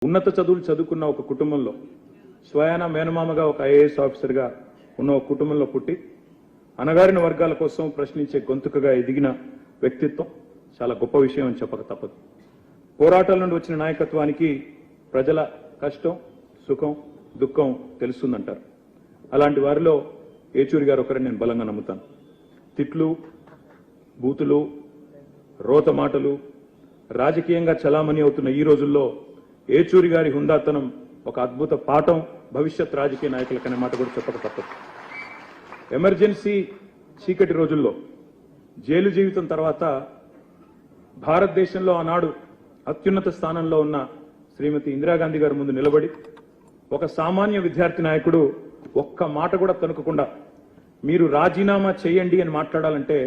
ఉన్నత చదువులు చదువుకున్న ఒక కుటుంబంలో స్వయాన మేనమామగా ఒక ఐఏఎస్ ఆఫీసర్గా ఉన్న ఒక కుటుంబంలో పుట్టి అణగారిన వర్గాల కోసం ప్రశ్నించే గొంతుకగా ఎదిగిన వ్యక్తిత్వం చాలా గొప్ప విషయం అని చెప్పక తప్పదు. పోరాటాల నుండి వచ్చిన నాయకత్వానికి ప్రజల కష్టం, సుఖం, దుఃఖం తెలుస్తుందంటారు. అలాంటి వారిలో ఏచూరి గారు ఒకరిని నేను బలంగా నమ్ముతాను. తిట్లు, బూతులు, రోత మాటలు రాజకీయంగా చలామణి అవుతున్న ఈ రోజుల్లో ఏచూరి గారి హుందాతనం ఒక అద్భుత పాఠం భవిష్యత్ రాజకీయ నాయకులకనే మాట కూడా చెప్పక తప్పదు. ఎమర్జెన్సీ చీకటి రోజుల్లో జైలు జీవితం తర్వాత భారతదేశంలో ఆనాడు అత్యున్నత స్థానంలో ఉన్న శ్రీమతి ఇందిరాగాంధీ గారి ముందు నిలబడి ఒక సామాన్య విద్యార్థి నాయకుడు ఒక్క మాట కూడా తణుకకుండా మీరు రాజీనామా చేయండి అని మాట్లాడాలంటే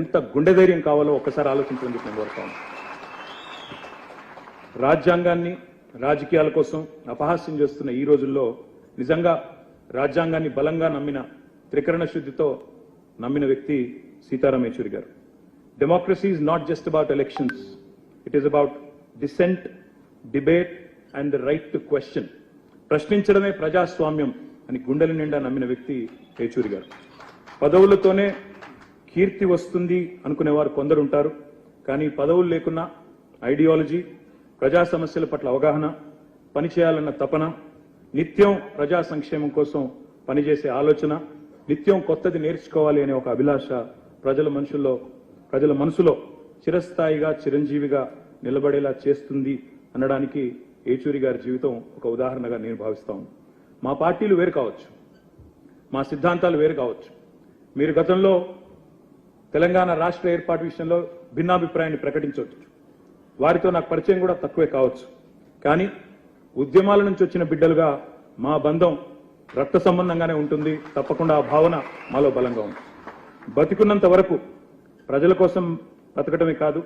ఎంత గుండె ధైర్యం కావాలో ఒక్కసారి ఆలోచించడం చెప్పి నేను కోరుతాను. రాజ్యాంగాన్ని రాజకీయాల కోసం అపహాస్యం చేస్తున్న ఈ రోజుల్లో నిజంగా రాజ్యాంగాన్ని బలంగా నమ్మిన, త్రికరణ శుద్ధితో నమ్మిన వ్యక్తి Sitaram Yechury garu. Democracy is not just about elections, it is about dissent, debate and the right to question. ప్రశ్నించడమే ప్రజాస్వామ్యం అని గుండెల నిండా నమ్మిన వ్యక్తి ఏచూరి గారు. పదవులతోనే కీర్తి వస్తుంది అనుకునేవారు కొందరు ఉంటారు. కానీ పదవులు లేకున్నా ఐడియాలజీ, ప్రజా సమస్యల పట్ల అవగాహన, పనిచేయాలన్న తపన, నిత్యం ప్రజా సంక్షేమం కోసం పనిచేసే ఆలోచన, నిత్యం కొత్తది నేర్చుకోవాలి అనే ఒక అభిలాష ప్రజల మనసులో చిరస్థాయిగా, చిరంజీవిగా నిలబడేలా చేస్తుంది అనడానికి ఏచూరి గారి జీవితం ఒక ఉదాహరణగా నేను భావిస్తాను. మా పార్టీలు వేరు కావచ్చు, మా సిద్ధాంతాలు వేరు కావచ్చు. మీరు గతంలో తెలంగాణ రాష్ట్ర ఏర్పాటు విషయంలో భిన్నాభిప్రాయాన్ని ప్రకటించవచ్చు. వారితో నాకు పరిచయం కూడా తక్కువే కావచ్చు. కానీ ఉద్యమాల నుంచి వచ్చిన బిడ్డలుగా మా బంధం రక్త సంబంధంగానే ఉంటుంది. తప్పకుండా ఆ భావన మాలో బలంగా ఉంది. బతికున్నంత వరకు ప్రజల కోసం బతకటమే కాదు,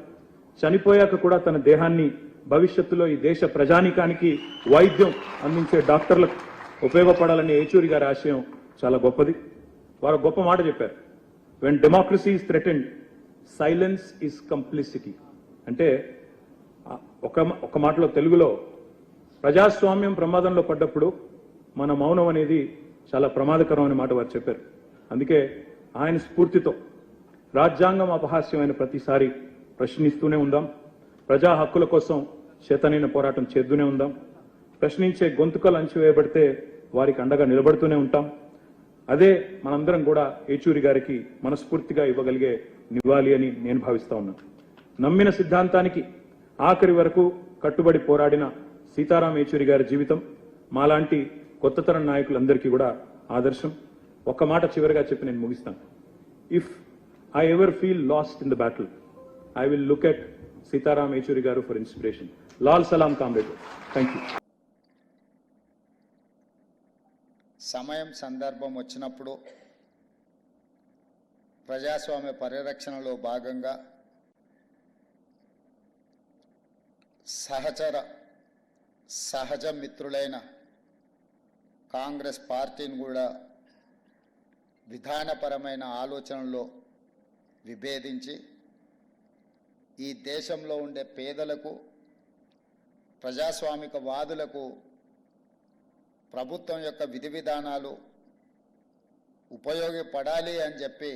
చనిపోయాక కూడా తన దేహాన్ని భవిష్యత్తులో ఈ దేశ ప్రజానీకానికి వైద్యం అందించే డాక్టర్లకు ఉపయోగపడాలనే ఏచూరి గారి ఆశయం చాలా గొప్పది. వారు గొప్ప మాట చెప్పారు, when democracy is threatened, silence is complicity. అంటే ఒక మాటలో తెలుగులో ప్రజాస్వామ్యం ప్రమాదంలో పడ్డప్పుడు మన మౌనం అనేది చాలా ప్రమాదకరం అనే మాట వారు చెప్పారు. అందుకే ఆయన స్ఫూర్తితో రాజ్యాంగం అపహాస్యమైన ప్రతిసారి ప్రశ్నిస్తూనే ఉందాం. ప్రజా హక్కుల కోసం చేతనైన పోరాటం చేస్తూనే ఉందాం. ప్రశ్నించే గొంతుకలు అణచివేయబడితే వారికి అండగా నిలబడుతూనే ఉంటాం. అదే మనందరం కూడా ఏచూరి గారికి మనస్ఫూర్తిగా ఇవ్వగలిగే నివాళి అని నేను భావిస్తా ఉన్నాను. నమ్మిన సిద్ధాంతానికి ఆఖరి వరకు కట్టుబడి పోరాడిన సీతారాం ఏచూరి గారి జీవితం మాలాంటి కొత్త తరం నాయకులందరికీ కూడా ఆదర్శం. ఒక్క మాట చివరిగా చెప్పి నేను ముగిస్తాను. If I ever feel lost in the battle, I will look at Sitaram Yechury garu for inspiration. లాల్ సలాం కామ్రేడ్. Thank you. సమయం, సందర్భం వచ్చినప్పుడు ప్రజాస్వామ్య పరిరక్షణలో భాగంగా సహజ మిత్రులైన కాంగ్రెస్ పార్టీని కూడా విధానపరమైన ఆలోచనలో విభేదించి ఈ దేశంలో ఉండే పేదలకు, ప్రజాస్వామిక వాదులకు ప్రభుత్వం యొక్క విధి విధానాలు ఉపయోగపడాలి అని చెప్పి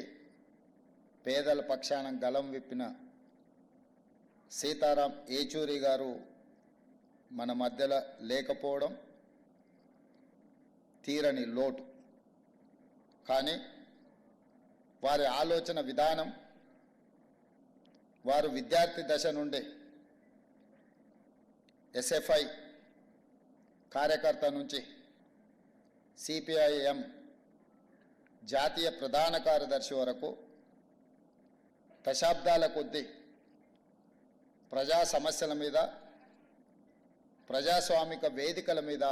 పేదల పక్షాన గలం విప్పిన సీతారాం ఏచూరి గారు మన మధ్యలో లేకపోవడం తీరని లోటు. కానీ వారి ఆలోచన విధానం, వారు విద్యార్థి దశ నుండి ఎస్ఎఫ్ఐ కార్యకర్త నుంచి సిపిఐఎం జాతీయ ప్రధాన కార్యదర్శి వరకు దశాబ్దాల కొద్దీ ప్రజా సమస్యల మీద, ప్రజాస్వామిక వేదికల మీద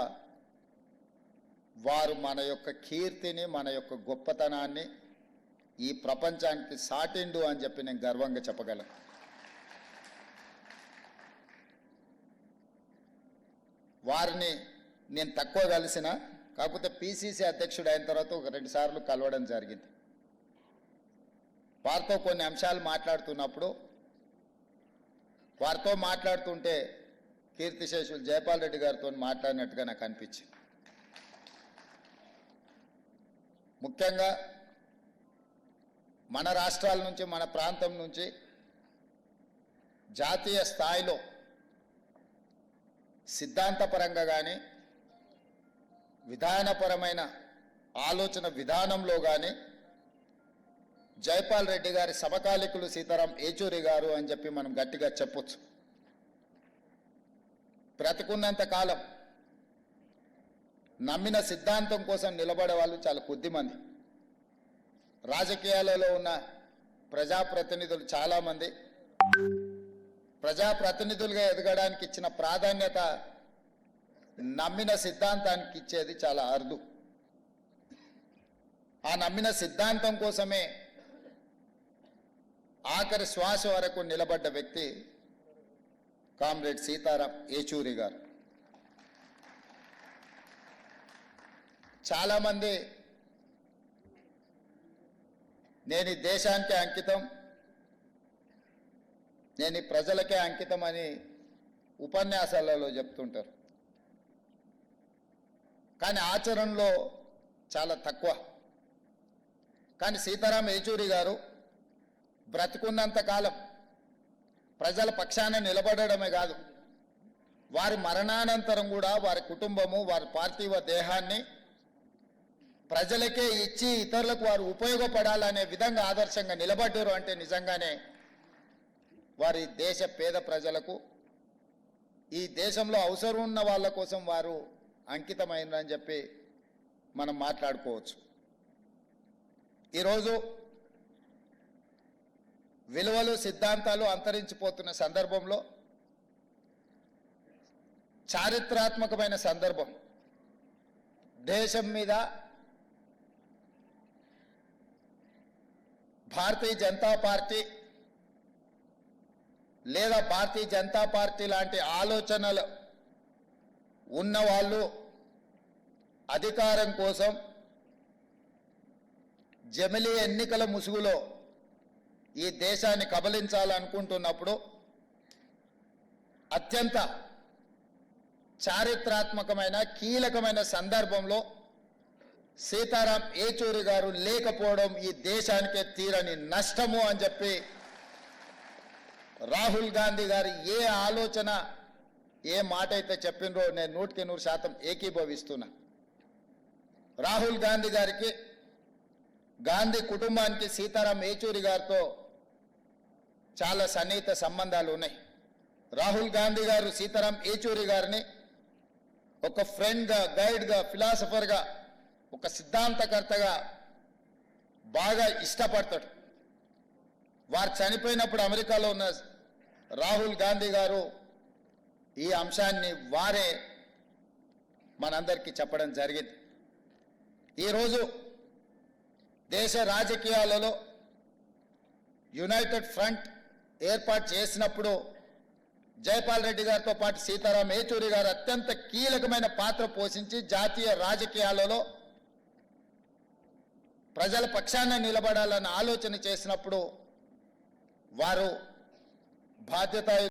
వారు మన యొక్క కీర్తిని, మన యొక్క గొప్పతనాన్ని ఈ ప్రపంచానికి సాటిండు అని చెప్పి నేను గర్వంగా చెప్పగలను. వారిని నేను తక్కువ కలిసిన, కాకపోతే పిసిసి అధ్యక్షుడు అయిన తర్వాత ఒక 2 సార్లు కలవడం జరిగింది. వారితో కొన్ని అంశాలు మాట్లాడుతున్నప్పుడు వారితో మాట్లాడుతుంటే కీర్తిశేషులు జైపాల్ రెడ్డి గారితో మాట్లాడినట్టుగా నాకు అనిపించింది. ముఖ్యంగా మన రాష్ట్రాల నుంచి, మన ప్రాంతం నుంచి జాతీయ స్థాయిలో సిద్ధాంతపరంగా కానీ విధానపరమైన ఆలోచన విధానంలో కానీ జైపాల్ రెడ్డి గారి సమకాలికులు సీతారాం ఏచూరి గారు అని చెప్పి మనం గట్టిగా చెప్పొచ్చు. బ్రతికున్నంత కాలం నమ్మిన సిద్ధాంతం కోసం నిలబడే వాళ్ళు చాలా కొద్దిమంది. రాజకీయాలలో ఉన్న ప్రజాప్రతినిధులు చాలామంది ప్రజాప్రతినిధులుగా ఎదగడానికి ఇచ్చిన ప్రాధాన్యత నమ్మిన సిద్ధాంతానికి ఇచ్చేది చాలా అరుదు. ఆ నమ్మిన సిద్ధాంతం కోసమే ఆఖరి శ్వాస వరకు నిలబడ్డ వ్యక్తి కామ్రేడ్ సీతారాం ఏచూరి గారు. చాలామంది నేను ఈ దేశానికే అంకితం, నేను ఈ ప్రజలకే అంకితం అని ఉపన్యాసాలలో చెప్తుంటారు. కానీ ఆచరణలో చాలా తక్కువ. కానీ సీతారాం ఏచూరి గారు బ్రతికున్నంత కాలం ప్రజల పక్షాన నిలబడడమే కాదు, వారి మరణానంతరం కూడా వారి కుటుంబము, వారి పార్థివ దేహాన్ని ప్రజలకే ఇచ్చి ఇతరులకు వారు ఉపయోగపడాలనే విధంగా ఆదర్శంగా నిలబడ్డారు. అంటే నిజంగానే వారి దేశ పేద ప్రజలకు, ఈ దేశంలో అవసరం ఉన్న వాళ్ళ కోసం వారు అంకితమైనని చెప్పి మనం మాట్లాడుకోవచ్చు. ఈరోజు విలువలు, సిద్ధాంతాలు అంతరించిపోతున్న సందర్భంలో, చారిత్రాత్మకమైన సందర్భం, దేశం మీద భారతీయ జనతా పార్టీ లేదా భారతీయ జనతా పార్టీ లాంటి ఆలోచనలు ఉన్నవాళ్ళు అధికారం కోసం జమిలీ ఎన్నికల ముసుగులో ఈ దేశాన్ని కబలించాలనుకుంటున్నప్పుడు అత్యంత చారిత్రాత్మకమైన కీలకమైన సందర్భంలో సీతారాం ఏచూరి గారు లేకపోవడం ఈ దేశానికే తీరని నష్టము అని చెప్పి రాహుల్ గాంధీ గారు ఏ ఆలోచన, ఏ మాట అయితే చెప్పినరో నేను 100% ఏకీభవిస్తున్నా. రాహుల్ గాంధీ గారికి, గాంధీ కుటుంబానికి సీతారాం ఏచూరి గారితో చాలా సన్నిహిత సంబంధాలు ఉన్నాయి. రాహుల్ గాంధీ గారు సీతారాం ఏచూరి గారిని ఒక ఫ్రెండ్గా, గైడ్గా, ఫిలాసఫర్గా, ఒక సిద్ధాంతకర్తగా బాగా ఇష్టపడతాడు. వారు చనిపోయినప్పుడు అమెరికాలో ఉన్న రాహుల్ గాంధీ గారు ఈ అంశాన్ని వారే మనందరికీ చెప్పడం జరిగింది. ఈరోజు దేశ రాజకీయాలలో యునైటెడ్ ఫ్రంట్ ఏర్పాటు చేసినప్పుడు జైపాల్ రెడ్డి గారితో పాటు సీతారాం ఏచూరి గారు అత్యంత కీలకమైన పాత్ర పోషించి జాతీయ రాజకీయాలలో ప్రజల పక్షాన నిలబడాలన్న ఆలోచన చేసినప్పుడు వారు బాధ్యత